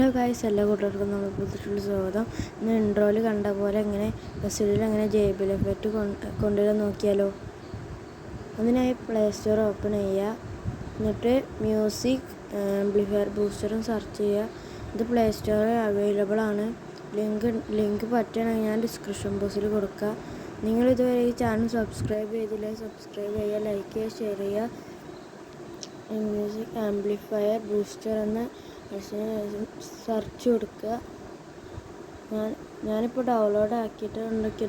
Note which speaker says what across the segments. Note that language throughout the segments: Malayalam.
Speaker 1: ഹലോ ഗായ്സ്, എല്ലാ കൂട്ടുകാർക്കും നമ്മൾ പുതിയിട്ടുള്ള സ്വാഗതം. ഇന്ന് ഇൻട്രോയിൽ കണ്ട പോലെ എങ്ങനെ റെസിഡിയിൽ എങ്ങനെ JBL എഫക്റ്റ് കൊണ്ടുവരാൻ നോക്കിയാലോ. അതിനായി പ്ലേ സ്റ്റോർ ഓപ്പൺ ചെയ്യുക. എന്നിട്ട് മ്യൂസിക് ആംപ്ലിഫയർ ബൂസ്റ്ററും സെർച്ച് ചെയ്യുക. ഇത് പ്ലേ സ്റ്റോറിൽ അവൈലബിൾ ആണ്. ലിങ്ക് പറ്റുകയാണെങ്കിൽ ഞാൻ ഡിസ്ക്രിപ്ഷൻ ബോക്സിൽ കൊടുക്കുക. നിങ്ങൾ ഇതുവരെ ഈ ചാനൽ സബ്സ്ക്രൈബ് ചെയ്തില്ലെങ്കിൽ സബ്സ്ക്രൈബ് ചെയ്യുക, ലൈക്ക് ചെയ്യുക, ഷെയർ ചെയ്യുക. മ്യൂസിക് ആംപ്ലിഫയർ ബൂസ്റ്റർ എന്ന് സെർച്ച് കൊടുക്കുക. ഞാനിപ്പോൾ ഡൗൺലോഡ് ആക്കിയിട്ട്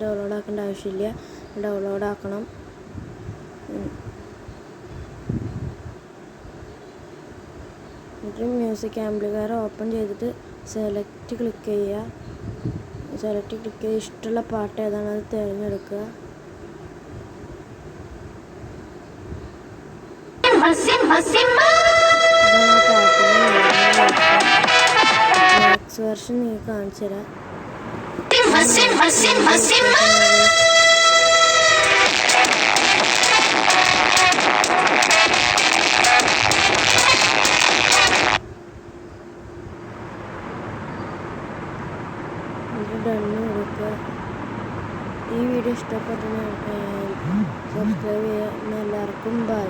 Speaker 1: ഡൗൺലോഡ് ആക്കേണ്ട ആവശ്യമില്ല. ഡൗൺലോഡ് ആക്കണം. എന്നിട്ട് മ്യൂസിക് ആംപ്ലിഫയർ ഓപ്പൺ ചെയ്തിട്ട് സെലക്ട് ക്ലിക്ക് ചെയ്യുക. സെലക്ട് ക്ലിക്ക് ചെയ്ത് ഇഷ്ടമുള്ള പാട്ട് ഏതാണ് അത് തിരഞ്ഞെടുക്കുക. മാക്സ് വെർഷൻ നിങ്ങൾക്ക് കാണിച്ചു തരാം. ഡണ്ണ് കൊടുക്കുക. ഈ വീഡിയോ ഇഷ്ടപ്പെട്ടെങ്കിൽ സബ്സ്ക്രൈബ് ചെയ്യുക. എല്ലാവർക്കും ബൈ.